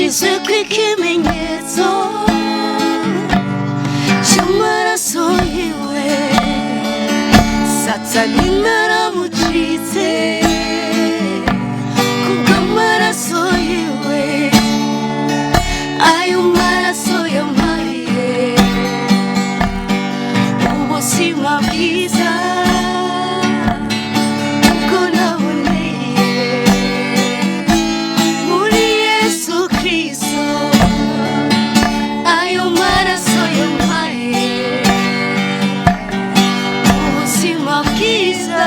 yashizwe kw'ikimenyetso cy'amaraso yiwe Satani naramucitse kubw'amaraso yiwe ayo maraso yampariye ubuzima bwiza ubwo naboneye muri Yesu Kristo ayo maraso yampariye ubuzima bwiza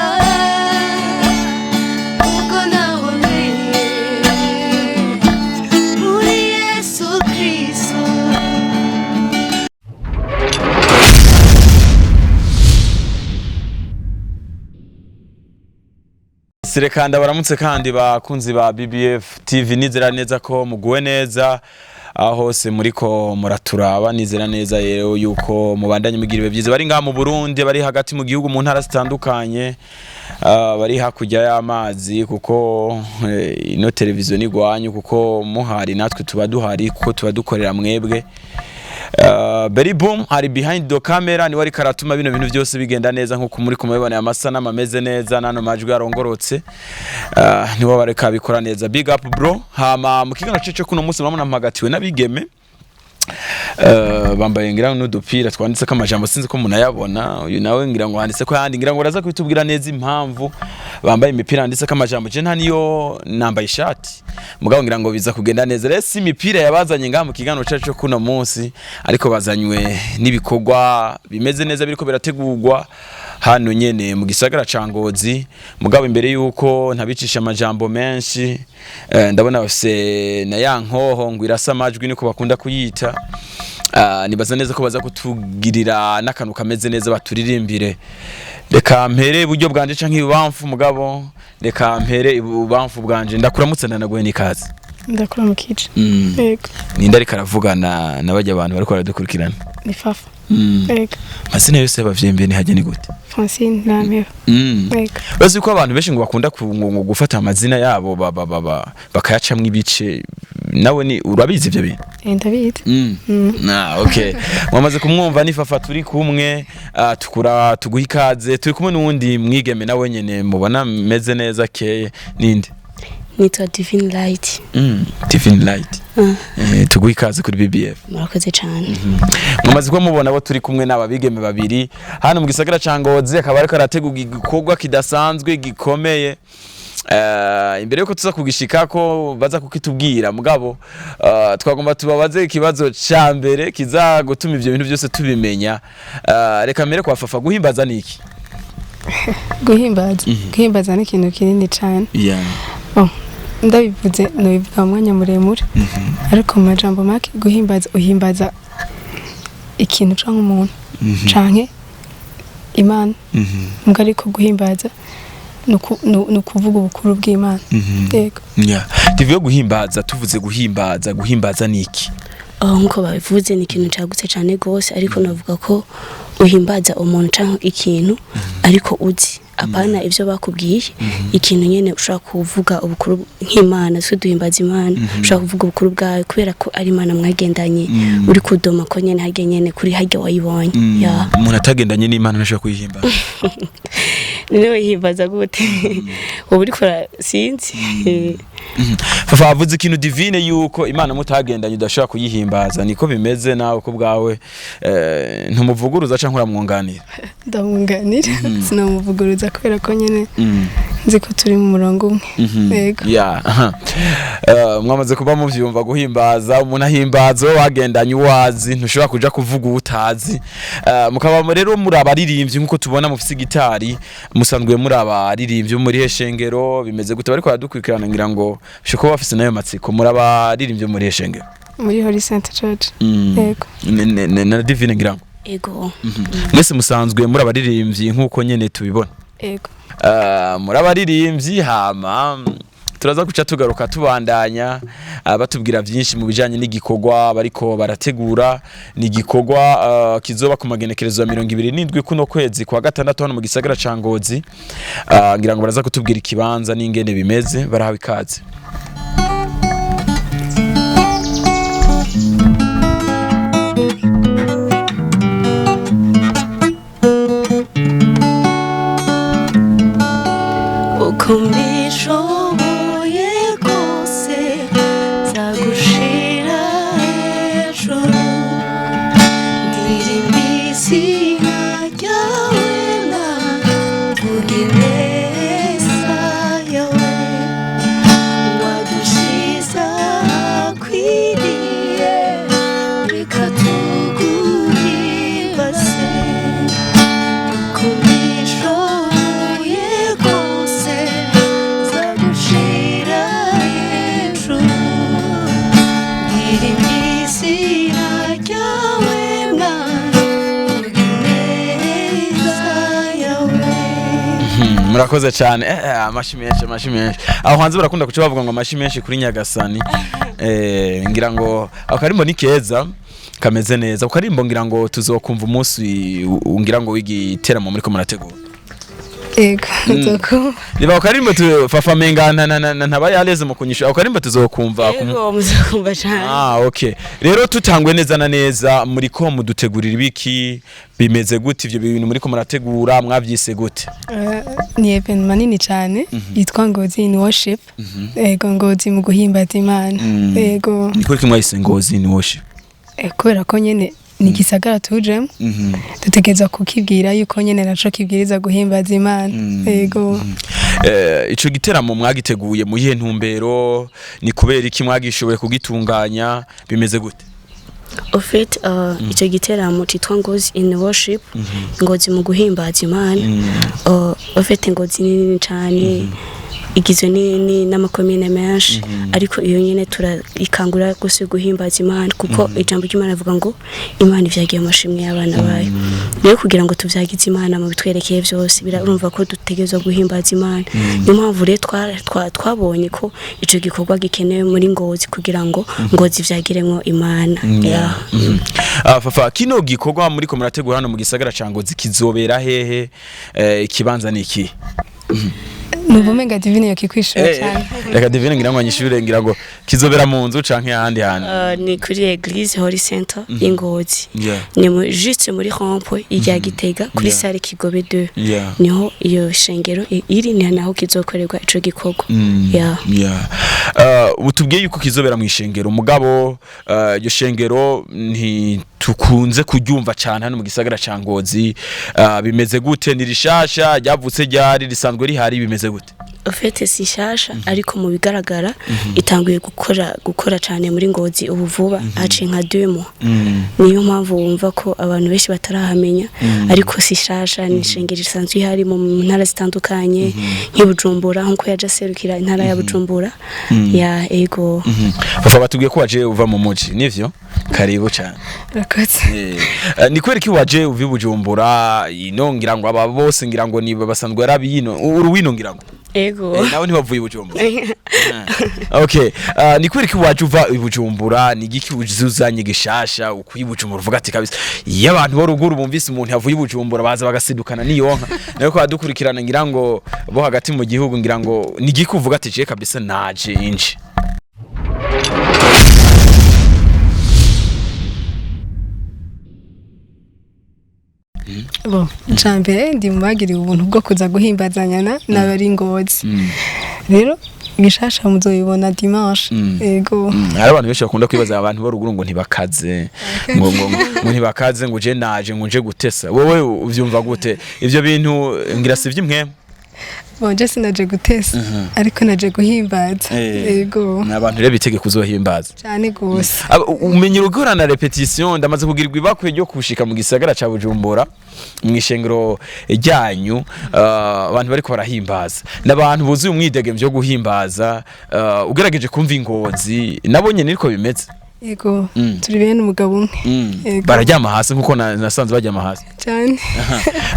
ubwo naboneye muri Yesu Kristo. Sirekanda baramutse kandi bakunzi ba BBF TV, nizera neza ko muguwe neza aho se muriko muraturaba, nizera neza rero yuko mubandanye mugira byiza bari ngaha mu Burundi, bari hagati mu gihugu mu ntara zitandukanye, bari hakurya y'amazi kuko ino televiziyo nigwanyu, kuko muhari natwe tuba duhari kuko tuba dukorera mwebwe. Berry Boom hari behind the camera, ni wari karatuma bino bintu byose bigenda neza nkuko muri kumubona amasana ameze neza nano majwi yarongorotse, ni wo bareka bikora neza. Big up bro. Hama mukigana cece kuno munsi murabona mpagatiwe nabigeme bambaye ngira n'udupira twanditse ko amajambo sinzi ko munayabona. Uyu nawe ngira ngo handitse ko yandi, ngira ngo raza kwitubwira neza impamvu bambaye imipira handitse ko amajambo. Je nta niyo nambaye ishati mugabo ngira ngo biza kugenda neza. Resi imipira yabazanye ngaha mu kigano cyacu kuno munsi, ariko bazanywe n'ibikorwa bimeze neza biriko birategurwa hano nyene mu gisagara ca Ngozi. Mugabo imbere yuko ntabicisha amajambo menshi, ndabona bafise na yankoho ngo irasa amajwi niko bakunda kuyita. Nibaza neza ko baza kutugirira n'akantu kameze neza baturirimbire. Reka mpere iburyo bwanje canke ibubamfu mugabo, reka mpere ibubamfu bwanje. Ndakuramutse ndanaguhe n'ikaze. Ndakuramukije. Yego. Ninda ariko aravugana nabajya abantu bariko baradukurikirana. Ni Fafa. Yego. Masina yose yabavyembe ni haje ni gute? Francine Namero. Yego. Bazi ko abantu benshi ngo bakunda gufata amazina yabo bakayacamwe ibice. Nawe ni urabizi ivyo bintu? Ndabizi. Okay. Mwamaze kumwumva ni Fafa turi kumwe, tukura tuguha ikaze. Turi kumwe n'uwundi mwigeme nawe nyene mubona meze neza keye. Ninde? Nitwa Divine Light. Divine Light. Tuguha ikaze kuri BBF. Murakoze cyane. Mwamaze ko mubona abo turi kumwe n'ababigeme babiri hano mu gisagara ca Ngozi, akaba ariko arategura igikorwa kidasanzwe gikomeye. Imbere yuko tuza kugishika ko baza kukitubwira mugabo, twagomba tubabaze ikibazo ca mbere kiza gutuma ivyo bintu byose tubimenya. Reka mbere kwa Fafa, guhimbaza niki? Guhimbaza ni ikintu kinini cyane. Ndabivuze nobivuga umwanya muremure, ariko mu majambo make guhimbaza, uhimbaza ikintu canke umuntu canke Imana. Ariko guhimbaza nukuvuga ubukuru bw'Imana. Yego. Tuvuye guhimbaza, tuvuze guhimbaza niki? Nkuko babivuze ni ikintu cyagutse cyane gose, ariko navuga ko uhimbaza umuntu canke ikintu ariko uzi apana ivyo bakubwiye. Ikintu nyene ushaka kuvuga ubukuru nk'Imana, so duhimbaza Imana. Ushaka kuvuga ubukuru bwawe kubera ko ari Imana mwagendanye, uri kudoma ko nyene hage nyene kuri hage wayibonye. Umuntu atagendanye n'Imana ntashaka kuyihimbaza. Niwe yihimbaza gute? Ubu uriko sinzi. Fafa avuze ikintu Divine yuko Imana mutagendanye udashaka kuyihimbaza, niko bimeze nawe ko bwawe ntumuvuguruza canke uramwunganira? Ndamwunganira, sinamuvuguruza kubera ko nyene nzi ko turi mu murongo umwe. Yego. Mwamaze kuba muvyumva guhimbaza, umuntu ahimbaza wagendanye uwazi, ntushobora kuja kuvuga utazi. Mukaba rero muri abaririmbyi nkuko tubona mufise gitari, musanzwe muri abaririmbyi muri heshengero, bimeze gute bariko baradukurikirana ngira ngo shiko bafise nayo matsiko, muri abaririmbyi muri heshengero? Muri Holy Saint Church. Yego. Na Divine ngira ngo. Yego. Mwese musanzwe muri abaririmbyi nkuko nyene tubibona. Yego. Muri abaririmbyi hama turaza kuca tugaruka tubandanya batubwira byinshi mu bijanye n'igikorwa bariko barategura. Ni igikorwa kizoba ku magenekerezo ya 27 kuno kwezi kwa gatandatu hano mu gisagara ca Ngozi. Ngira ngo baraza kutubwira ikibanza n'ingene bimeze, barahawe ikaze. nishoboye kose nzagushira hejuru ndirimba izina ryawe navuga ineza yawe wadushize ahakwiriye reka tuguhimbaze kuko nishoboye kose nzagushira hejuru ndirimba izina ryawe mwavuga ineza yawe. murakoze cyane amashi menshi aho hanze barakunda kuca bavuga ngo amashi menshi kuri Nyagasani ngira ngo akarimbo ni keza kameze neza ukarimbo ngira ngo tuzokumva umunsi ngira ngo wigiteramo muri ko murategura ego nzokumva niba ukarimbo tufafamengana ntabayaleze mu kunyisha ukarimbo tuzokumva ego muzokumva cyane okay rero tutangwe neza na neza muri ko mudutegurira ibiki bimeze gute ivyo bintu muri ko murategura mwavyise gute ni event manini cyane yitwa Ngozi in worship ego Ngozi mu guhimbaza Imana ego ni kuri kimwayise Ngozi in worship kubera ko nyene ni gisagara tujemo dutegeza kukibwira yuko nyene naco kibwiriza guhimbaza Imana ego ico giteramo mwagiteguye mu yihe ntumbero ni kubera iki mwagishoboye kugitunganya bimeze gute ofite icyo giteramo cyitwa Ngozi in worship Ngozi mu guhimbaza Imana ofite Ngozi nini cyane igizwe n'amakomine menshi ariko iyo nyene turikangura gose guhimbaza Imana kuko ijambo ry'Imana rivuga ngo Imana ivyagiye amashimwe y'abana bayo rero kugira ngo tuvyagize Imana mu bitwerekeye byose birumva ko dutegerezwa guhimbaza Imana niyo mpamvu rero twabonye ko ico gikorwa gikenewe muri Ngozi kugira ngo Ngozi vyagiremwo Imana fafa kino gikorwa muri ko murategura hano mu gisagara ca Ngozi kizobera hehe ikibanza niki Nuvumenga divine yakikwishura cyane. Reka divine ngira ngo anyishure ngira ngo kizobera mu nzu canke ahandi hantu. Ni kuri Eglise Holy Center y'Ingozi. Ni juste muri Rompo ijya Gitega kuri salle Kigobe 2. Niho iyo shengero iri ni naho kizokorerwa ico gikorwa. Utubwiye yuko kizobera mu ishengero mugabo iyo shengero tukunze kuryumva cyane hano mu gisagara ca Ngozi bimeze gute ni rishasha ryavutse ryari risanzwe rihari bimeze gute ofete si shasha ariko mu bigaragara itanguye gukora cyane muri Ngozi ubu vuba hace nka 2 mois niyo mpamvu wumva ko abantu benshi batarahamenya ariko si shasha ni shengero risanzwe ihari mu ntara zitandukanye nk'Ibujumbura nkuko yaje serukira intara ya Bujumbura ya ego bafa batubwiye ko waje uva mu muji nivyo karibu cyane rakatse ni kwereka waje uvi Bujumbura inongira ngo aba bose ngira ngo ni basanzwe arabi yino uruwino ngira ngo ego nawe ntiwavuye Bujumbura okay ni kwereka waje uva Bujumbura ni giki uzuzanye gishasha ukuyi Bujumbura uvuga ati kabisa iyo abantu bo ruguru bumvise umuntu yavuye Bujumbura baza bagasidukana niyonka nayo ko adukurikirana ngira ngo bo hagati mu gihugu ngira ngo ni giki uvuga ati je kabisa naje inji bo ncambere ndi mubagiriye ubuntu bwo kuza guhimbazanyana n'abari Ngozi rero gishasha muzoyibona dimanche ego hari abantu benshi bakunda kwibaza abantu bo ruguru ngo ntibakaze ngo ntibakaze ngo je naje ngo nje gutesa wowe uvyumva gute ivyo bintu ngira sivye imwe bonje sinaje gutesa ariko naje guhimbaza ego nabantu rero bitege kuzohimbaza cyane gose umenye urugora na repetition ndamaze kugirirwa ibakwe ryo kushika mu gisagara ca Bujumbura mwishengero ryanyu abantu bariko barahimbaza nabantu buzuye umwidege byo guhimbaza ugerageje kumva Ingozi nabonye niko bimeze ego turi bene umugabo umwe barajyama hasi nkuko nasanze bajyama hasi cyane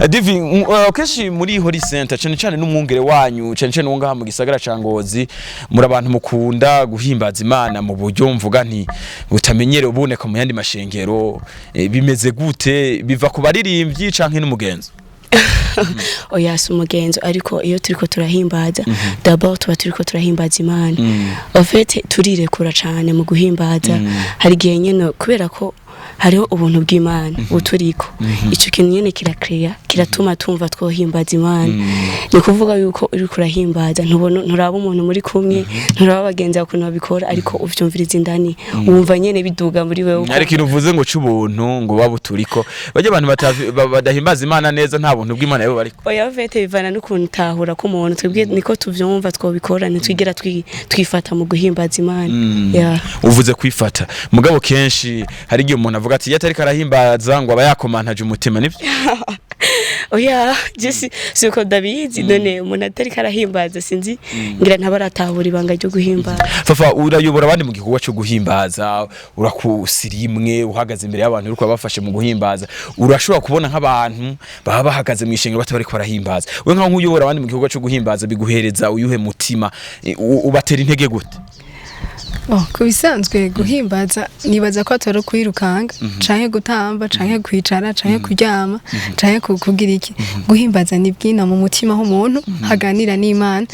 Divi keshi muri Holy Center cyane n'umwungere wanyu cyane wonga mu gisagara ca Ngozi muri abantu mukunda guhimbaza Imana mu buryo mvuga nti butamenyere uboneka mu yandi mashengero bimeze gute biva ku baririmbyi canke n'umugenzo oya si umugenzo ariko iyo turiko turahimbaza d'abord tuba turiko turahimbaza Imana en fait turirekura cyane mu guhimbaza hari gihe nyene kubera ko hariho ubuntu bw'Imana buturiko ico kintu nyene kiratuma tumva twohimbaza Imana ni kuvuga yuko uri kurahimbaza nturaba umuntu muri kumwe nturaba bagenzi bawe kuntu babikora ariko uvyumviriza indani wumva nyene biduga muri wewe ariko ikintu uvuze ngo c'ubuntu ngo babuturiko bajye abantu badahimbaza Imana neza nta buntu bw'Imana yabo bariko oya vete bivana n'ukuntu tahura ko umuntu twebwe niko tuvyumva twobikora ntitwigera twifata mu guhimbaza Imana uvuze kwifata mugabo kenshi hari igihe umuntu avuga ati yatari karahimbaza ngo aba yakomantaje umutima nivyo oya jesi siko dabizi none umuntu atari karahimbaza sinzi ngira ntabaratahura ibanga ryo guhimbaza fafa urayobora abandi mu gikorwa cyo guhimbaza urakusirimwe uhagaze imbere y'abantu uriko bafashe mu guhimbaza urashobora kubona nk'abantu baba bahagaze mu ishengero batari barahimbaza we nka nk'uyobora abandi mu gikorwa cyo guhimbaza biguhereza uyuhe mutima ubatera intege gute kubisanzwe guhimbaza nibaza ko atari kwirukanga canke gutamba canke kwicara canke kuryama canke kugira iki guhimbaza ni bwina mu mutima h'umuntu haganira n'Imana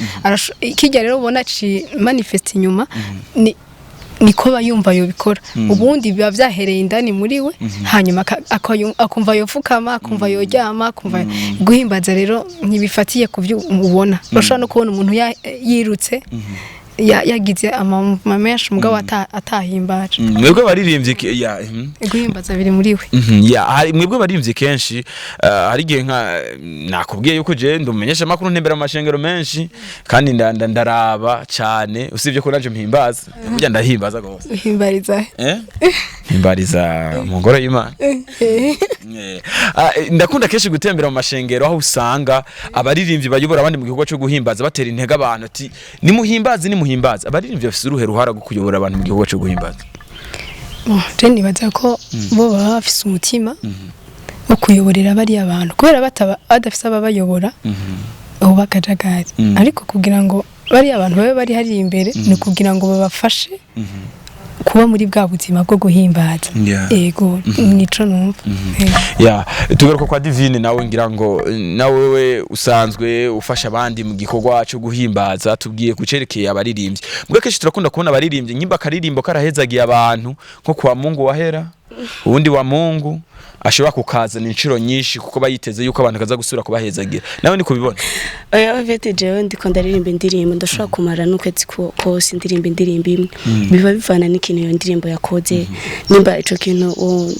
kijya rero ubona ci manifest inyuma niko bayumva yo bikora ubundi biba vyahereye indani muri we hanyuma akumva yofukama akumva yoryama akumva guhimbaza rero ntibifatiye kuvyo ubona urashobora no kubona umuntu yirutse yagize amamenshi mugabo atahimbaje mwebwe baririmbye guhimbaza biri muri we mwebwe baririmbye kenshi hari gihe nakubwiye yuko je ndumenyesha makuru ntembera amashengero menshi kandi ndaraba cyane usibye ko naje mpimbaza burya ndahimbaza gose uhimbariza himbariza mu ngoro y'Imana ndakunda kenshi gutembera mu mashengero aho usanga abaririmbyi bayobora abandi mu gikorwa cyo guhimbaza batera intege abantu ati nimuhimbaza abaririmbyi bafite uruhe ruhara rwo kuyobora abantu mu gikorwa cyo guhimbaza je nibaza ko bo baba bafise umutima wo kuyoborera bari abantu kubera badafise ababayobora aho bakajagari ariko kugira ngo bari abantu babe bari hari imbere ni kugira ngo babafashe kuba muri bwa buzima bwo guhimbaza yego nico numva tugaruka kwa Divine nawe ngira ngo nawe we usanzwe ufasha abandi mu gikorwa cyo guhimbaza tubwiye kucerekeye abaririmbyi mbwa kenshi turakunda kubona abaririmbyi nyimba karirimbo karahezagiye abantu nko kwa Mungu wahera ubundi wa Mungu ashobora kukazana inciro nyinshi kuko bayiteze yuko abantu kaza gusura kubahezagira nawe ni kubibona oya vete jewe ndiko ndaririmba indirimbo ndashobora kumara n'ukwezi kose indirimbo imwe biba bivana n'ikintu iyo ndirimbo yakoze nimba ico kintu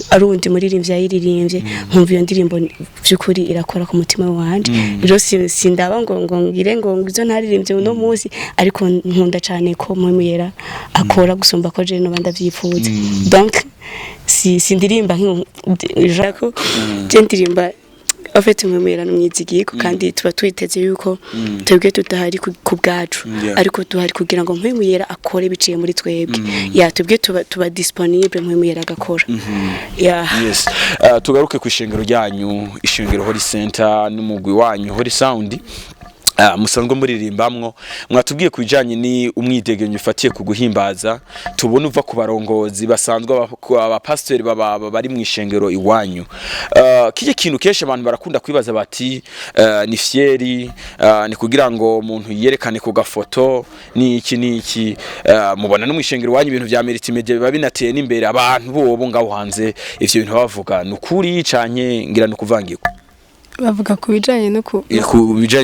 ari undi muririmbyi yayiririmbye nkumva iyo ndirimbo by'ukuri irakora ku mutima wanje rero sindaba ngo ngire ngo izo ntaririmbye uno munsi ariko nkunda cyane ko mwemuyera akora gusumba ko je no bandavyifuza donc sindirimba nk'ijako je ndirimba afite mwemera n'umwizigiko kandi tuba twiteze yuko twebwe tutahari ku bwacu ariko tuhari kugira ngo mwemuyera akore biciye muri twebwe twebwe tuba disponible mwemuyera agakora yes tugaruke ku ishengero ryanyu ishengero Holy Center n'umugwi wanyu Holy Sound musanzwe muririmbamwo mwatubwiye kujanye ni umwidegenyo ufatiye ku guhimbaza tubona uva ku barongozi basanzwe abapastori bari mu ishengero iwanyu kije kintu keshe abantu barakunda kwibaza bati ni fieri ni kugira ngo umuntu yerekane ku gafoto ni iki mubona no mu ishengero iwanyu ibintu vya multimedia biba binateye n'imbere abantu bobo ngaho hanze ivyo bintu bavuga nukuri canke ngira no kuvangirwa bavuga ku bijanye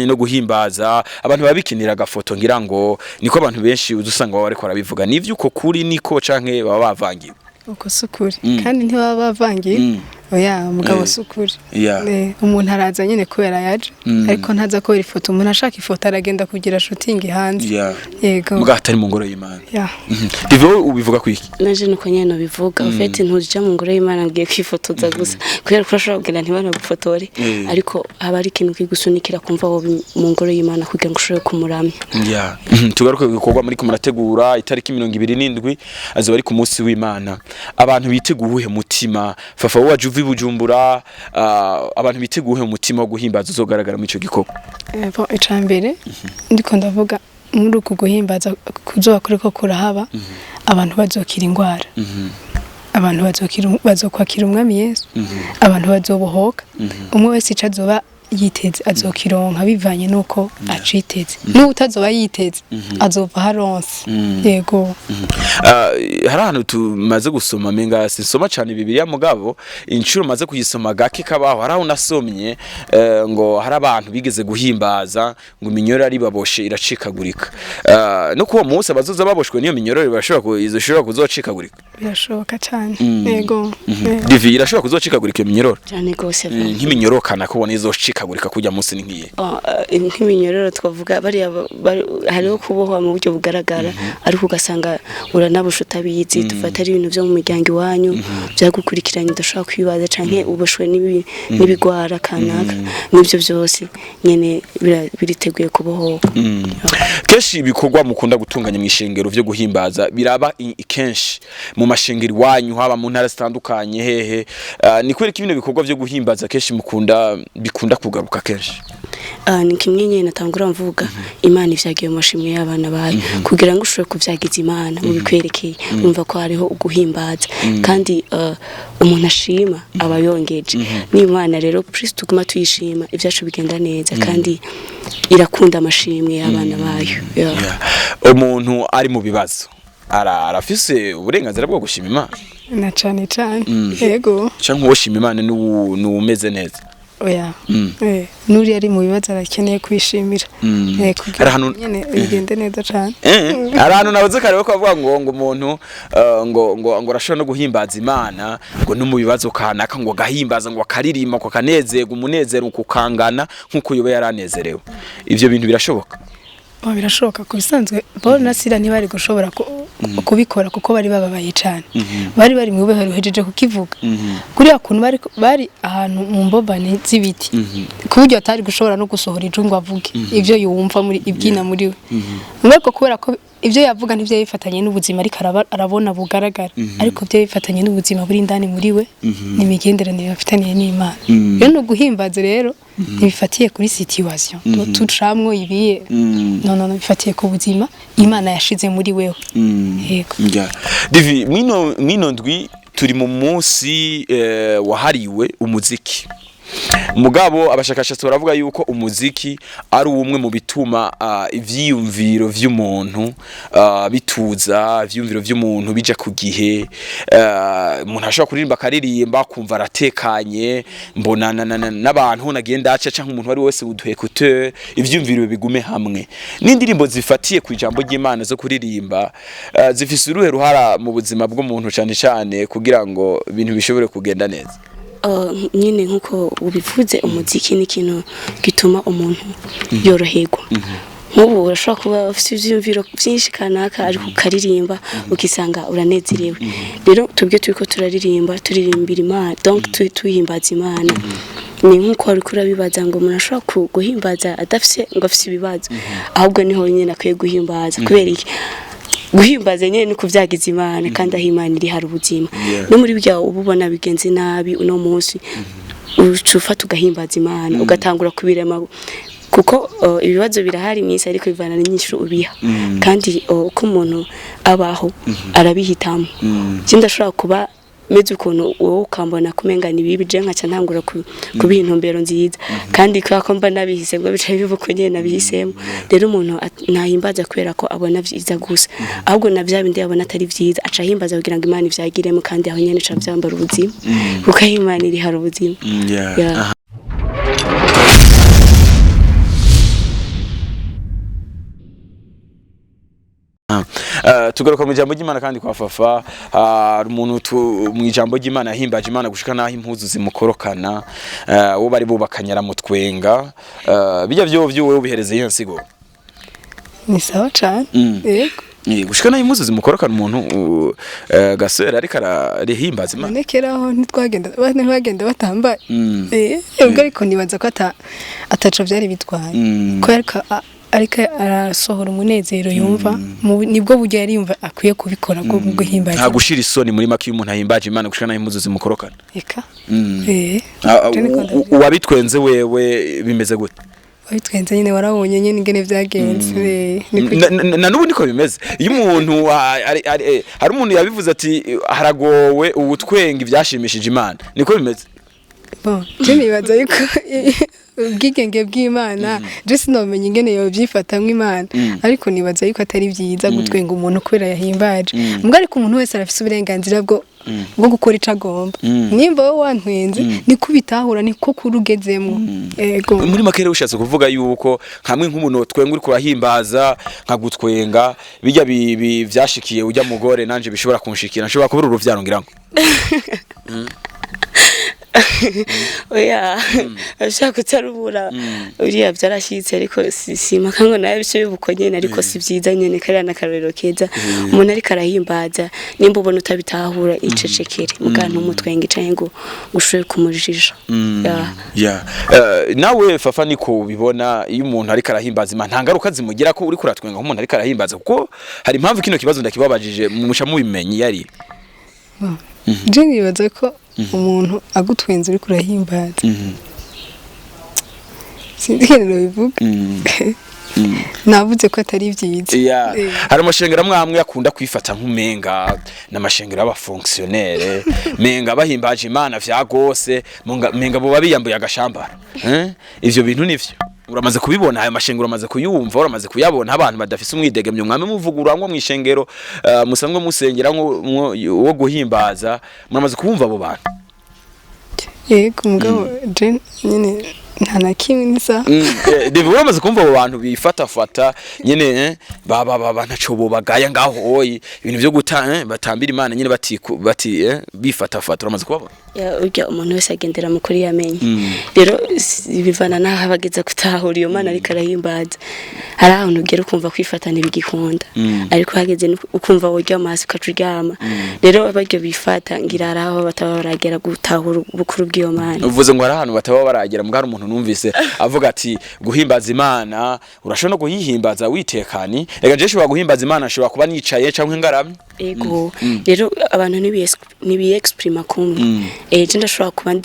no guhimbaza abantu babikinira gafoto ngira ngo niko abantu benshi uzusanga baba bariko barabivuga nivyo uko kuri niko canke baba bavangiwe uko sukuri kandi ntibaba bavangiye oya mugabo sukuri umuntu araza nyene kubera yaje ariko ntaza ko ifoto umuntu ashaka ifoto aragenda kugira shooting hanze yego muga atari mu ngoro y'Imana Divyo ubivuga kwiki naje nuko nyene bivuga ufite ntujya mu ngoro y'Imana ngiye kwifotoza gusa kubera ko ashobora kugenda ntibana gufotore ariko haba ari ikintu kigusunikira kumva wo mu ngoro y'Imana kugira ngo ushobore kumuramya tugaruke gukorwa muri kumurategura itariki 27 azo bari ku munsi w'Imana abantu biteguye mutima fafa waje Bujumbura abantu biteguye umutima wo guhimbaza uzogaragara mu ico gikorwa icambere ndiko ndavuga muri uko guhimbaza kuzoba kuriko kurahaba abantu bazokira ingwara abantu bazokwakira umwami Yesu abantu bazobohoka umwe wese icazoba yiteze azokironka bivanye nuko aciteze n'utazoba yiteze azova haronse yego hari ahantu tumaze gusoma menga sinsoma cyane Bibiliya mugabo inshuro maze kuyisoma gake kabaho hari aho nasomye ngo hari abantu bigeze guhimbaza ngo iminyoro ari baboshe iracikagurika no kuwo munsi abazoza baboshwe niyo minyororo bashobora kuzocikagurika birashoboka cyane yego divi irashobora kuzocikagurika iminyororo cyane gose nk'iminyororo kana kubona izocikagurika kujya munsi n'inkiye nk'iminyororo twavuga bari hariho kubohwa mu buryo bugaragara ariko ugasanga uranabusha utabizi dufata ari ibintu byo mu miryango iwanyu byagukurikiranye udashobora kwibaza canke uboshwe n'ibigwara kanaka n'ibyo byose nyene biriteguye kubohoka kenshi ibikorwa mukunda gutunganya mu ishengero byo guhimbaza biraba kenshi mu mashengero iwanyu haba mu ntara zitandukanye hehe ni kweri ko ibintu bikorwa byo guhimbaza kenshi bikunda kugaruka kenshi ni kimwe nyene natangura mvuga Imana ivyagiye mu mashimwe y'abana bayo kugira ngo ushobore kuvyagiza Imana mu bikwerekeye umva ko hariho uguhimbaza kandi umuntu ashima abayongeje n'Imana rero plus tuguma tuyishima ivyacu bigenda neza kandi irakunda amashimwe y'abana bayo umuntu ari mu bibazo arafise uburenganzira bwo gushima Imana na cyane yego cyangwa uwo shima Imana n'umeze neza oya nuri ari mu bibazo arakeneye kwishimira kugira nyene bigende neza cyane arantu nabaze kare ko bavuga ngo umuntu ngo arashobora no guhimbaza Imana ngo no mu bibazo kanaka ngo gahimbaza ngo akaririmba ko kanezerwa umunezero kukangana nkuko yobe yaranezerewe ivyo bintu birashoboka birashoboka kubisanzwe Paul na Sila ntibari gushobora kubikora kuko bari bababaye cyane bari mu bihe ruhejeje kukivuga kuri akuntu bari ahantu mu mbobane z'ibiti kuburyo atari gushobora no gusohora ijungu avuge ivyo yumva muri ibyina muri we nuko kubera ko ivyo yavuga nivyo yifatanye n'ubuzima ariko arabona bugaragara ariko byo yifatanye n'ubuzima buri ndani muri we n'imigenderanire bafitaniye n'Imana rero no guhimbaza rero ntibifatiye kuri situation tucamwo ibiye no bifatiye ku buzima Imana yashize muri wewe yego divi mwino ndwi turi mu munsi wahariwe umuziki mugabo abashakashatsi baravuga yuko umuziki ari umwe mu bituma ivyiyumviro vy'umuntu bituza ivyiyumviro vy'umuntu bija ku gihe umuntu ashobora kuririmba akaririmba kumva aratekanye mbonana n'abantu nagenda aca canke umuntu wari wese uduhekute ivyiyumviro bigume hamwe n'indirimbo zifatiye ku ijambo ry'Imana zo kuririmba zifise uruhe ruhara mu buzima bw'umuntu cyane kugira ngo ibintu bishobore kugenda neza nyine nkuko ubivuze umuziki ni ikintu gituma umuntu yoroherwa nk'ubu urashobora kuba ufite ivyiyumviro byinshi kanaka ariko ukaririmba ukisanga uranezerewe rero tubyo turiko turirimbira Imana donc tuhimbaza Imana ni nkuko ari kurabibaza ngo umuntu ashobora guhimbaza adafise ngo afise ibibazo ahubwo niho nyine akwiye guhimbaza kubera iki guhimbaza nyene nuko vyagize Imana kandi aho Imana iri hari ubuzima no muri bya ububona bigenze nabi uno munsi ucufata ugahimbaza Imana ugatangura kubirema kuko ibibazo birahari mwisi ariko bivana n'inyishu ubiha kandi uko umuntu abaho arabihitamo ndashobora kuba meze ukuntu wowe ukambona kumengana ibibi je nkaca ntangura kubiha intumbero nziza kandi ko mba nabihise ngo bicaye bivuko nyene nabihisemo rero umuntu ntahimbaza kubera ko abona vyiza gusa ahubwo na vya bindi yabona atari vyiza aca himbaza kugira ngo Imana ivyagiremo kandi aho nyene ca vyambara ubuzima kuko Imana iri hari ubuzima tugaruka mu ijambo ry'Imana kandi kwa Fafa umuntu mu ijambo ry'Imana yahimbaje Imana gushika naho impuzu zimukorokana wo bari bubakanyara mu twenga bijya byo wowe ubihereze iyo nsigo ni sawa cyane yego gushika naho impuzu zimukorokana umuntu gasera ariko arihimbaza Imana nekeraho ntitwagenda batambaye ubwo ariko nibaza ko ataca byari bitwaye ko ariko arasohora umunezero yumva nibwo buryo yari yumva akwiye kubikora bwo guhimbaza nta gushira isoni muri make y'umuntu ahimbaje Imana gushika naho impuzu zimukorokana eka wabitwenze wewe bimeze gute wabitwenze nyine warabonye nyine ingene vyagenze na nubu niko bimeze iyo umuntu hari umuntu yabivuze ati haragowe ubutwenga ivyashimishije Imana niko bimeze bon je nibaza yuko ubwigenge bw'Imana je sinomenya ingene yo byifatamwe Imana ariko nibaza yuko atari byiza gutwenga umuntu kubera yahimbaje mbwa ariko umuntu wese arafise uburenganzira bwo gukora ico agomba nimba wowe wantwenze niko bitahura niko kurugezemo yego muri makere ushatse kuvuga yuko hamwe nk'umuntu twenga uri kurahimbaza nkagutwenga bijya vyashikiye ujya mugore nanje bishobora kunshikira nshobora kubura uruvyaro ngirango oya ashaka kutarubura uriya byarashitse ariko sima kango naye bishoye bukonyene ariko si byiza nyene kare na karero keza umuntu ari karahimbaza nimba ubona utabitahura icecekere mugantu umutwenge canke ngo ushoye kumujisha nawe fafa niko ubibona iyo umuntu ari karahimbaza Imana ntangaruka zimugira ko uri kuratwenga nk'umuntu ari karahimbaza kuko hari impamvu kino kibazo ndakibabajije mumusha mubimenye yari je nibaza ko umuntu agutwenze uri kurahimbaza sindikenera bivuga navuze ko atari byiza hari amashengero amwe yakunda kwifata nk'umenga n'amashengero y'abafonctionnaire menga bahimbaje Imana vyagose menga bo babiyambuye agashambara ivyo bintu nivyo uramaze kubibona ayo mashengero uramaze kuyumva uramaze kuyabona abantu badafise umwidegemyo mwame muvugura ngo mwishengero musanzwe musengera wo guhimbaza muramaze kubumva abo bantu yego mugabo je nyene ntana kimwe nisa Devo uramaze kumva abo bantu bifata nyene baba ntaco bo bagaya ngaho oyi ibintu byo batambira Imana nyene bati bifata uramaze kubabona urya umuntu wese agendera mu kuri yamenye rero bivana naho abageza gutahura iyo Mana ariko arahimbaza hari ahantu ugera ukumva kwifatana bigikunda ariko hageze ukumva urya amaso ukacuryama rero abaryo bifata ngira araho bataba baragera gutahura ubukuru bw'iyo Mana uvuze ngo hari ahantu bataba baragera mugari umuntu numvise avuga ati guhimbaza Imana urashobora no guhimbaza witekani rega je shobora guhimbaza Imana ashobora kuba nicaye canke ngaramye ego rero abantu nibi exprime kumwe je ndashobora kuba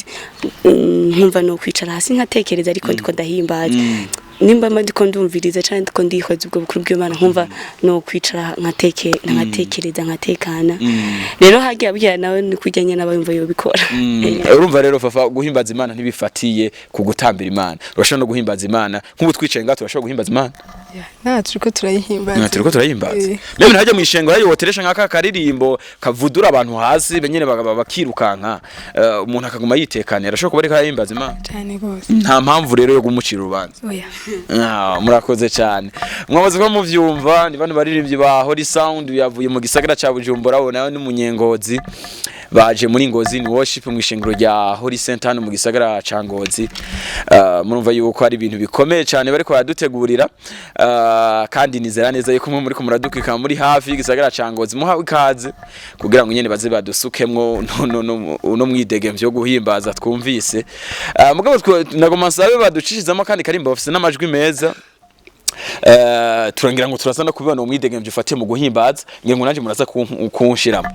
nkumva no kwicara hasi nkatekereza ariko ndiko ndahimbaza nimba ndiko ndumviriza cyane ndiko ndihwaza ubwo bukuru bw'Imana nkumva no kwicara nkatekereza nkatekana rero hagiye abya nawe ni kujyanye n'abayumva yo bikora urumva rero fafa guhimbaza Imana ntibifatiye kugutambira Imana urashobora no guhimbaza Imana nk'ubu twicaye ngato urashobora guhimbaza Imana turiko turayihimbaza meme ntajya mu ishengo yayo woteresha nk'aka karirimbo kavudura abantu hasi benyene bakirukanka umuntu akaguma yitekana arashobora kuba ariko arahimbaza Imana cyane gose nta mpamvu rero yo gumucira urubanza murakoze cyane mwamaze ko muvyumva ni bantu baririmbyi ba Holy Sound yavuye mu gisagara ca Bujumbura nayo n'umunyengozi baje muri Ngozi ni worship mu ishengero rya Holy Center hano mu gisagara ca Ngozi murumva yuko ari ibintu bikomeye cyane bariko baradutegurira kandi nizera neza yuko muri ko muradukika muri hafi y'igisagara ca Ngozi muhawe ikaze kugira ngo nyene baze badusukemwo no mwidegemvyo yo guhimbaza twumvise mugabo nagoma nsabe baducishizamo kandi karimba bafise n'amajwi meza turangira ngo turasa no kubibona umwidegemvyo ufatiye mu guhimbaza ngira ngo nanje muraza kunshiramo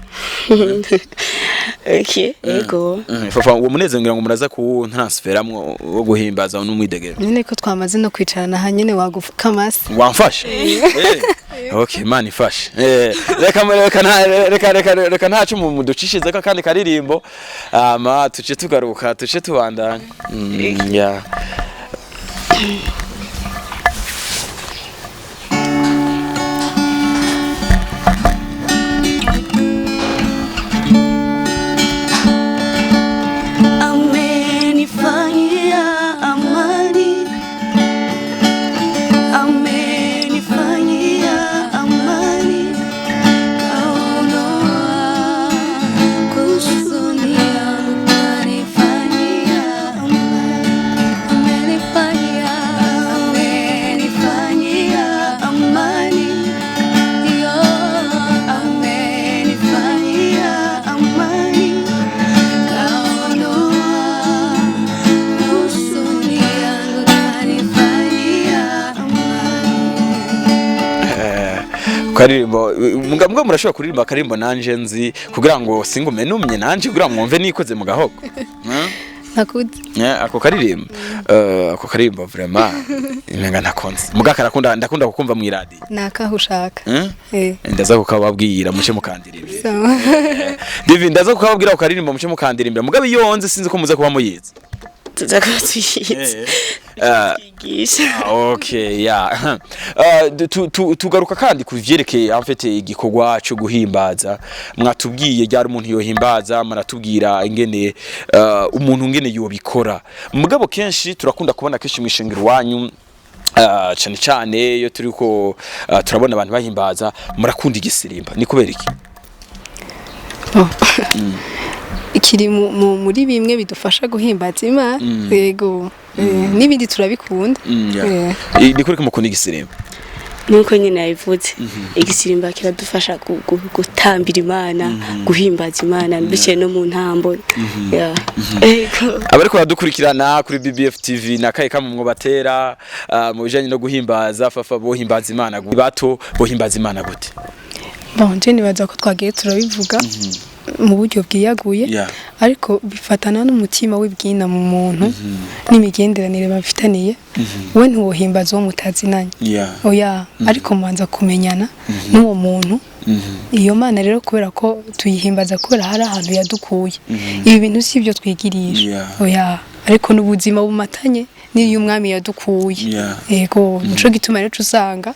okay ego fafa uwo munezero ngira ngo muraza ku transferamwo wo guhimbaza n'umwidegemvyo nyene ko twamaze no kwicarana hanyene wagufuka amasi wamfasha okay man ifashe reka ntacu mu ducishize kandi karirimbo tuce tugaruka tuce tubandanya yeah karirimbo mugambwe murashobora kuririmba karirimbo nanje nzi kugira ngo singume numye nanje kugira mwumve nikoze mu gahogo nakuze ako karirimbo vraiment imenga nakonze mugaka ndakunda kukumva mu radio nakaho ushaka ndaza kukababwira muce mukandirimbe Divi ndaza kukababwira karirimbo muce mukandirimbe mugabe yonze sinzi ko muze kuba muyizi tuzakatwiyize Okay, yeah. Tugaruka kandi kuvyerekeye amfete igikorwa cyo guhimbaza. Mwatubwiye ryari umuntu yohimbaza, maratubwira ingene umuntu ngene yobikora. Mugabo kenshi turakunda kubona kenshi mwishengero wanyu cyane cyane iyo turiko turabona abantu bahimbaza murakunda igisirimba. Ni kubera iki? Ikiri muri bimwe bidufasha guhimbaza Imana. Yego. N'ibindi turabikunda. Ni kuri kumukunda igisirimba. Nuko nyine yabivuze igisirimba kiradufasha gutambira Imana, guhimbaza Imana bice no mu ntambo. Abariko baradukurikirana kuri BBF TV nakaye kamwe batera mu bijanye no guhimbaza fafa bohimbaza Imana bato bohimbaza Imana gute? Bon, je nibaza ko twagiye turabivuga mu buryo bwiyaguye ariko bifatana n'umutima w'ibwina mu muntu n'imigenderanire bafitaniye we ntuwohimbaza uwo mutazinanye. Oya, ariko mubanza kumenyana n'uwo muntu. Iyo Mana rero kubera ko tuyihimbaza kubera hari ahantu yadukuye. Ibi bintu si byo twigirisha. Oya, ariko n'ubuzima bumatanye niyo umwami yadukuye. Yego, nico gituma rero usanga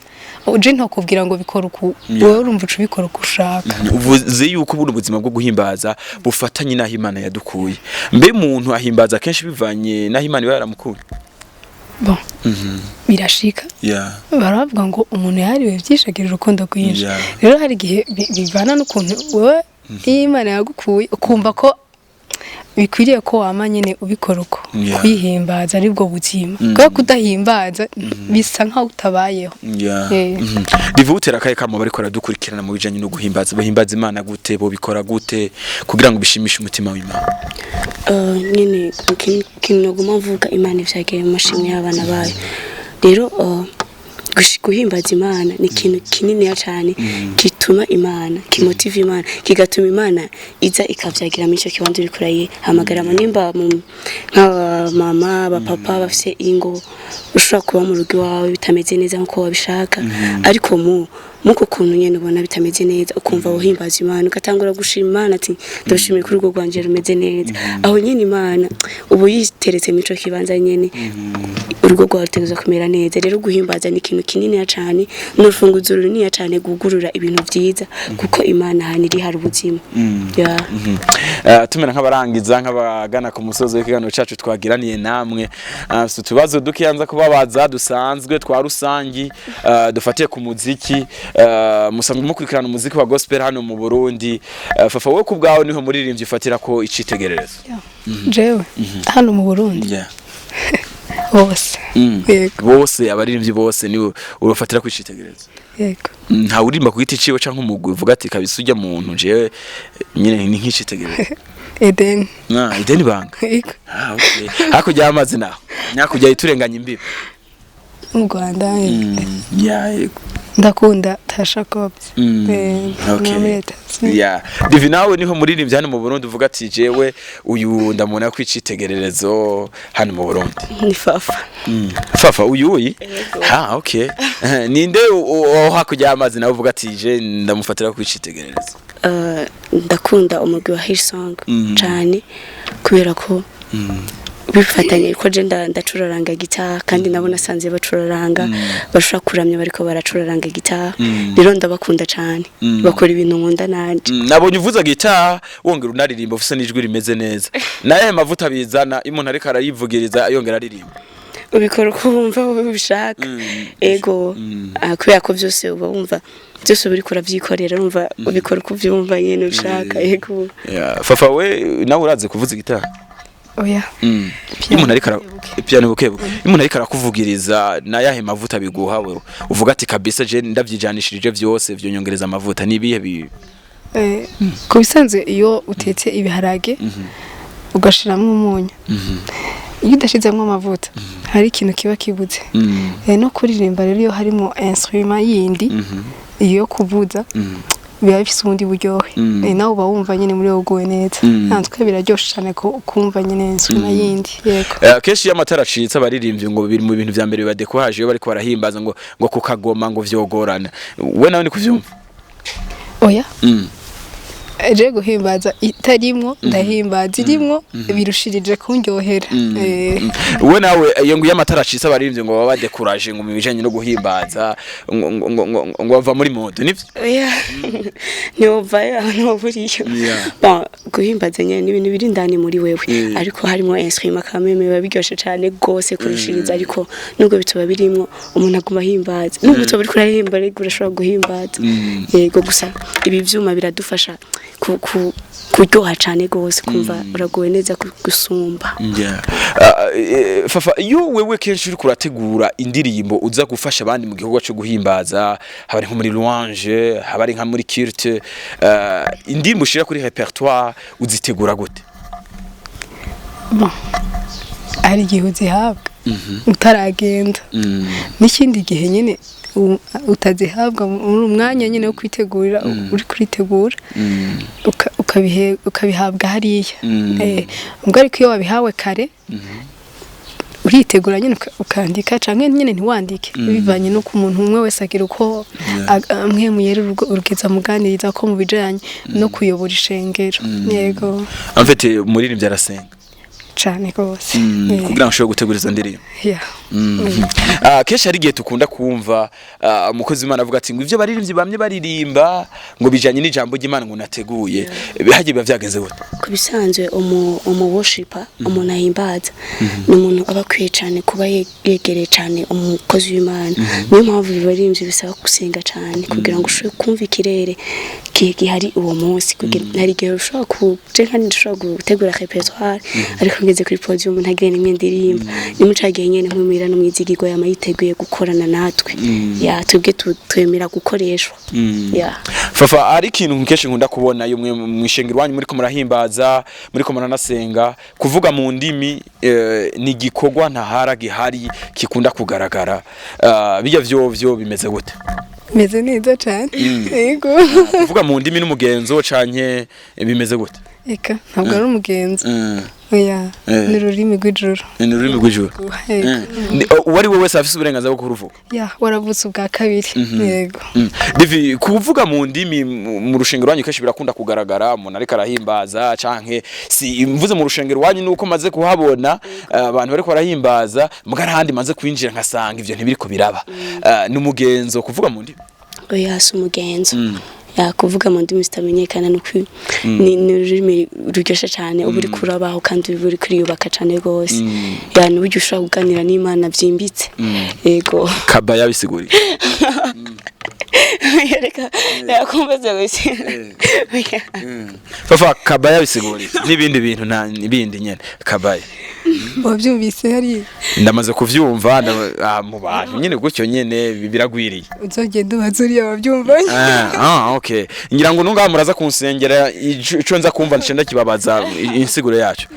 uje ntokubwira ngo bikora uku wowe urumva ubikora ushaka. Uvuze yuko ubu ubuzima bwo guhimbaza bufatanye naho Imana yadukuye. Mbe umuntu ahimbaza kenshi bivanye naho Imana yaramukuye. Bon. Birashika. Baravuga ngo umuntu yariwe byishagirira urukundo rwinshi. Rero hari gihe bivana n'ukuntu wowe Imana yagukuye ukumva ko bikwiriye ko wama nyene ubikora uko kwihimbaza aribwo buzima bwo kudahimbaza bisa nka utabayeho. Bivutera kaye kamo bariko radukurikirana mu bijanye no guhimbaza bahimbaza Imana gute bo bikora gute kugira ngo bishimishe umutima w'Imana. Nyene kintu guma mvuga Imana ivyageye mu mashimwe y'abana bayo. Rero guhimbaza Imana ni ikintu kinini cyane gituma Imana kimotiva Imana kigatuma Imana iza ikavyagira mu cyo kibanza uri kuraye hamagara nimba nka mama bapapa bafise ingo ushobora kuba mu rugo wawe bitameze neza nko wabishaka ariko muko kuntu nyene ubona bitameze neza ukumva uhimbaza Imana ugatangura gushima Imana ati ndoshimira kuri rwo rwanje rumeze neza aho nyene Imana ubu yiteretse mu cyo kibanza nyene urugo rwawe rutegerezwa kumera neza. Rero guhimbaza ni ikintu kinini cyane n'urufunguzo runini cyane gugurura ibintu byiza kuko Imana haniri hari ubuzima. Tumena nk'abarangiza nk'abagana ku musozo w'ikiganiro cyacu twagiraniye namwe tubazo dukiyanza kubabaza dusanzwe twa rusangi dufatiye ku muziki musanzwe mukurikirana umuziki wa gospel hano mu Burundi. Fafa wowe ku bwawe niho muririmbyi ufatira ko icitegererezo? Jewe hano mu Burundi bose bose abaririmbyi bose niwe urufatira ko icitegererezo. Yego, nta urimba ku giti ciwe canke umugwi uvuga ati kabisa ujya muntu jewe nyine ni nk'icitegererezo. Eden Eden banga. Okay, hakujya amazi naho nyakujya iturenganya imbibi mu Rwanda. Yego, ndakunda tashakobye. Divi nawe niho muririmbyi hano mu Burundi uvuga ati jewe uyu ndamubona ko icitegererezo hano mu Burundi? Ni Fafa. Fafa uyu? Okay. Ninde hakujya amazi nawe uvuga ati je ndamufatira ko icitegererezo? Ndakunda umugwi wa Hillsong cyane kubera ko bifatanye ko je ndacuraranga gitaha kandi nabona sanze bacuraranga bashaka kuramya bariko baracuraranga gitaha. Rero ndabakunda cyane bakora ibintu nkunda nanje. Nabonye uvuza gitaha wongera unaririmba ufise n'ijwi rimeze neza. Naye mavuta bizana umuntu ariko arayivugiriza yongera aririmba. Ubikora uko wumva ubishaka. Ego kubera ko byose uba wumva byose buri kora vyikorera urumva ubikora uko vyumva nyene ushaka. Ego. Fafa we nawe uraze kuvuza gitaha? Oya. Umuntu ariko piano bukebuke. Umuntu ariko arakuvugiriza na yahe mavuta biguha wewe uvuga ati kabisa je ndavyijanishirije vyose vyonyongereza amavuta nibihe bi kubisanzwe iyo utetse ibiharage ugashiramo umunyu iyo udashizemo amavuta hari ikintu kiba kibuze. No kuririmba rero iyo harimo instrument yindi iyo kuvuza biba bifise ubundi buryohe. Nawe uba wumva nyene muri wowe neza. Nantwe biraryoshe cyane kumva nyene instrument yindi. Yego, kenshi y'amatara acitse abaririmbyi ngo biri mu bintu vya mbere badekoraje iyo bariko barahimbaza ngo kukagoma ngo vyogorana. We nawe ni kuvyumva? Oya. je guhimbaza itarimwo ndahimbaza irimwo birushirije kunryohera we nawe iyo ngo y'amatara acisa baririmbye ngo baba badekuraje ngo mu bijanye no guhimbaza ngo bava muri modo nivyo ntiwumva ahantu buriyo bon guhimbaza nyene n'ibintu biri ndani muri wewe ariko harimo instrument kameme biba biryoshe cyane gose kurushiriza ariko nubwo bituba birimwo umuntu aguma himbaza nubwo tuba biri kurahimba rego urashobora guhimbaza yego gusa ibi vyuma biradufasha kuryoha cyane gose kumva uragowe neza gusumba fafa iyo wewe kenshi uri kurategura indirimbo uza gufasha abandi mu gihugu cyo guhimbaza habari nko muri louange habari nka muri culte indirimbo ushira kuri repertoire uzitegura gute ari igihe uzihabwa utaragenda n'ikindi gihe nyine utazihabwa muri umwanya nyine wo kwitegurira uri kuritegura ukabihabwa hariya ubwo ariko iyo wabihawe kare uritegura nyine ukandika canke nyine ntiwandike bivanye no ku muntu umwe wese agira uko amwe muyera urugeza muganiriza ko mu bijanye no kuyobora ishengero yego en fait umuririmbyi arasenga cyane gose kugira ngo ushobore guteguriza ndirimbo kenshi hari igihe tukunda kumva umukozi w'Imana avuga ati ngo ivyo baririmbyi bamye baririmba ngo bijanye n'ijambo ry'Imana ngo nateguye bihagiye biba vyagenze gute ku bisanzwe umu worshiper umuntu ahimbaza ni umuntu aba akwiye cyane kuba yegereye cyane umukozi w'Imana niyo mpamvu baririmbyi bisaba gusenga cyane kugira ngo ushobore kumva ikirere gihari uwo munsi kugira hari igihe ushobora kuje kandi ushobora gutegura repertoire ariko ngeze kuri podium ntagire nimwe ndirimba nimucagiye nyene nkumira no mwizigirwa yamayiteguye gukorana natwe twebwe twemera gukoreshwa fafa ari ikintu nkeshe nkunda kubona yo mwishengero wanyu muri ko murahimbaza muri ko muranasenga kuvuga mu ndimi ni gikorwa ntahara gihari kikunda kugaragara bijya vyovyo bimeze gute meze neza cyane yego kuvuga mu ndimi n'umugenzo canke bimeze gute eka ntabwo ari umugenzo oya ni ururimi rw'ijuru ni ururimi rw'ijuru wari wowe wese afise uburenganzira bwo kuruvuga waravutse ubwa kabiri yego divi kuvuga mu ndimi mu rushengero wanyu kenshi birakunda kugaragara umuntu ariko arahimbaza canke si mvuze mu rushengero wanyu nuko maze kuhabona abantu bariko barahimbaza mugara handi maze kwinjira nkasanga ivyo ntibiriko biraba n'umugenzo kuvuga mu ndimi oya si umugenzo kuvuga mu ndimi zitamenyekana ni ururimi ruryoshe cyane uba uri kurabaho kandi uba uri kuriyubaka cyane rwose n'uburyo ushobora kuganira n'Imana byimbitse yego kaba yabisiguriye reka yakumbaza wese fafa kaba yabisiguriye n'ibindi bintu n'ibindi nyene kabaya wabyumvise hari ndamaze kuvyumva mu bantu nyene gutyo nyene biragwiriye uzogenda ubazuriye wabyumvanye okay ngira ngo nunga muraza kunsengera ico nza kumva ncenda kibabaza insiguro yacu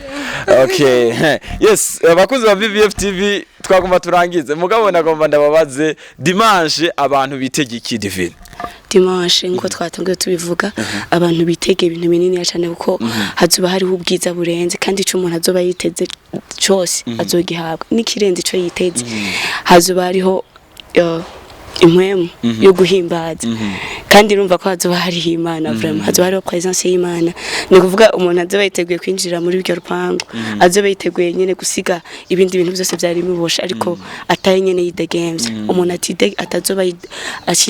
okay yes abakuzi ba BBF TV twagomba turangize mugabo nagomba ndababaze dimanche abantu bitege iki divine dimanche ngo twatangiye tubivuga abantu bitege ibintu binini cyane kuko hazuba hariho ubwiza burenze kandi ico umuntu azoba yiteze cyose azogihabwa n'ikirenze ico yiteze hazuba hariho impwemu yo guhimbaza kandi urumva ko hazoba hari Imana vraiment hazoba hari presence y'Imana ni kuvuga umuntu azoba yiteguye kwinjira muri byo rupango azoba yiteguye nyene gusiga ibindi bintu byose byari mubosha ariko ataye nyene yidegemvya umuntu atazoba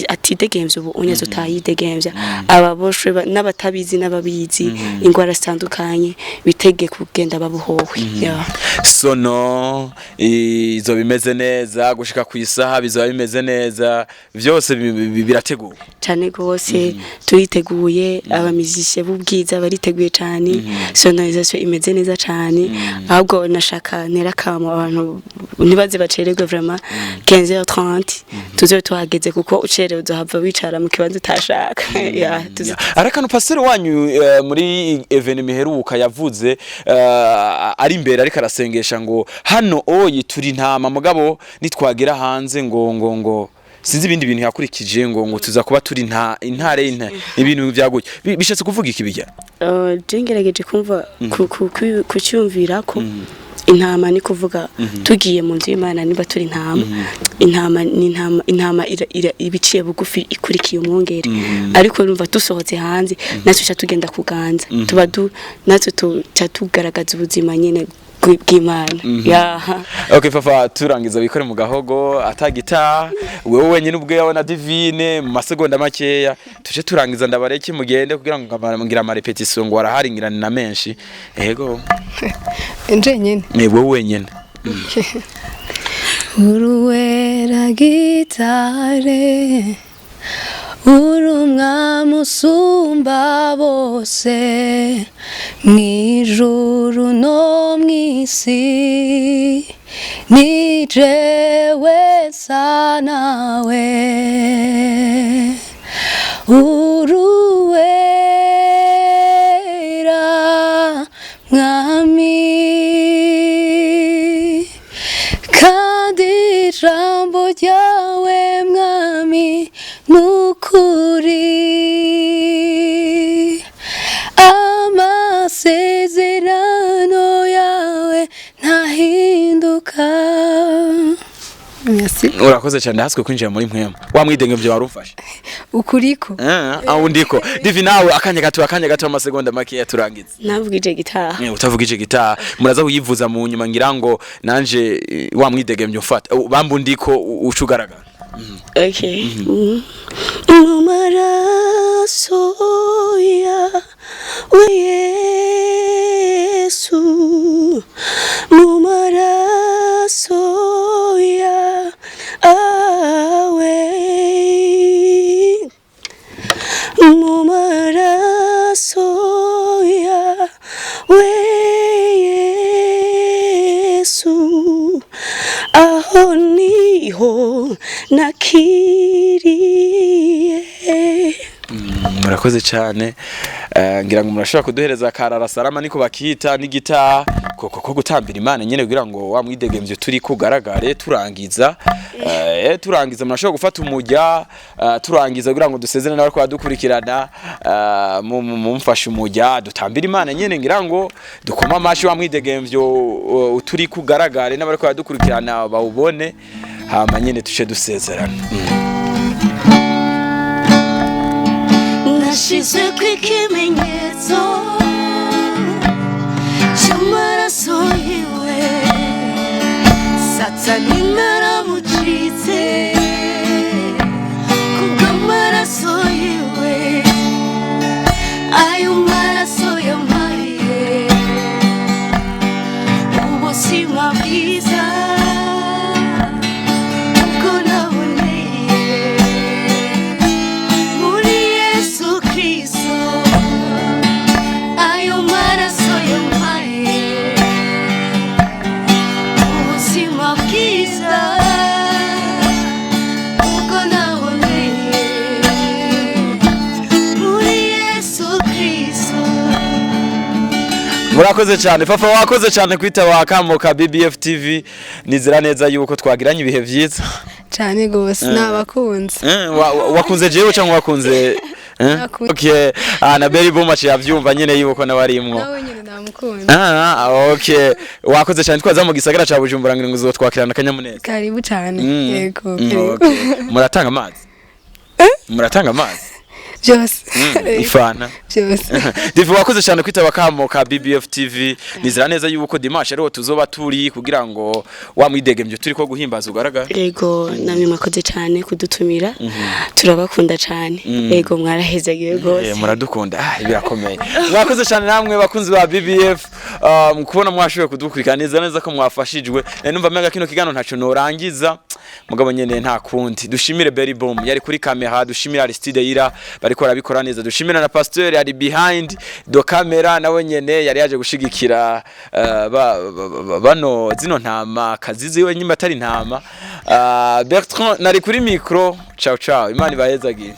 atidegemvya ubu unyazo tayidegemvya ababoshwe n'abatabizi n'ababizi ingwara zitandukanye bitege kugenda babuhowe sono izo bimeze neza gushika ku isaha bizoba bimeze neza vyose birateguwe cyane gose turiteguye abamizishe b'ubwiza bariteguye cyane sonorisation imeze neza cyane ahubwo nashaka nerakamo abantu nibaze bacererwe vraiment 15h30 tuzo tuhageze kuko ucerewe uzohava wicara mu kibanza utashaka arakano pastor wanyu muri evenement miheruka yavuze ari imbere ariko arasengesha ngo hano oyi turi ntama mugabo nitwagira hanze ngo sinzi ibindi bintu yakurikije ngo tuza kuba turi intare ibintu byaguye bishatse kuvuga iki bijya jengerageje kumva kucyumvira ko intama ni kuvuga tugiye mu nzu y'Imana niba turi intama intama ibiciye bugufi ikurikiye umwungere ariko urumva dusohotse hanze natwe tugenda kuganza tuba natwe tugaragaza ubuzima nyene bw'Imana. Okay Fafa, turangiza bikore mu gahogo atagita wewe wenyine ubwe yawe na Divine mu masegonda makeya tuje turangiza ndabareke mugende kugira ngo ngira ama repetition ngo araharingirana na menshi. Yego nje nyene wewe wenyine uruwera gitare urumwami usumba bose mw'ijuru no mw'isi ni jewe sa nawe uruwera mwami kandi ijambo ryawe mwami nukuri amasezerano yawe ntahinduka. urakoze cyane haswe kwinjira muri mpwema wamwidenge byo warufashe ukuriko aho ndiko Divi nawe akanya gato amasegonda make turangiza. Navugije gitaha utavugije gitaha muraza uyivuza mu nyuma ngira ngo nanje wamwidege byo ufata bambu ndiko ucugaragara. Okay. Mu maraso yawe Yesu, mu maraso yawe, mu maraso yawe Yesu, aho niho nakiriye. Murakoze cyane ngira ngo murashobora kuduhereza karara salama niko bakita n'igita ko gutambira Imana nyene kugira ngo wamwidegemvye turi kugaragare turangiza murashobora gufata umujya turangiza kugira ngo dusezerane n'abari kwadukurikirana mumfashe umujya dutambira Imana nyene ngira ngo dukoma amashi wamwidegemvye turi kugaragare n'abari kwadukurikirana bawubone hama nyene tushe dusezerana. Nashizwe kw'ikimenyetso cy'amaraso yiwe Satani naramucitse kubw'amaraso yiwe ayo maraso yampariye ubuzima bwiza Murakoze cyane Fafa, wakoze cyane kwitaba akamoka BBF TV. Nizira neza yuko twagiranye ibihe byiza cyane gose nabakunze. Wakunze jewe cyangwa wakunze okay na Berry Boom yavyumva nyene yuko nabarimwo nawe nyene namukunze. Okay wakoze cyane twaza mu gisagara ca Bujumbura ngo uzotwakirana kanyamuneza. Karibu cyane. Yego. Okay muratanga amazi muratanga amazi byose ifana byose. Divi wakoze cyane kwitaba kamoka BBF TV. Nizira neza yuko dimanche ariho tuzoba turi kugira ngo wamwidegemvye turi ko guhimbaza ugaragara. Yego namwe mwakoze cyane kudutumira turabakunda cyane. Yego mwarahezagiye gose muradukunda birakomeye. Mwakoze cyane namwe bakunzi ba BBF mukubona mwashoboye kudukurikana. Nizira neza ko mwafashijwe numva mega kino kigano ntaco norangiza mugabo nyene nta kundi. Dushimire Berry Boom yari kuri kamera, dushimire Aristide Ira bariko barabikora neza, dushimira na Pasteur yari behind the camera nawe nyene yari yaje gushigikira bano zino ntama kazizi we nyima atari ntama. Bertrand nari kuri micro. Ciao ciao, Imana ibahezagiye.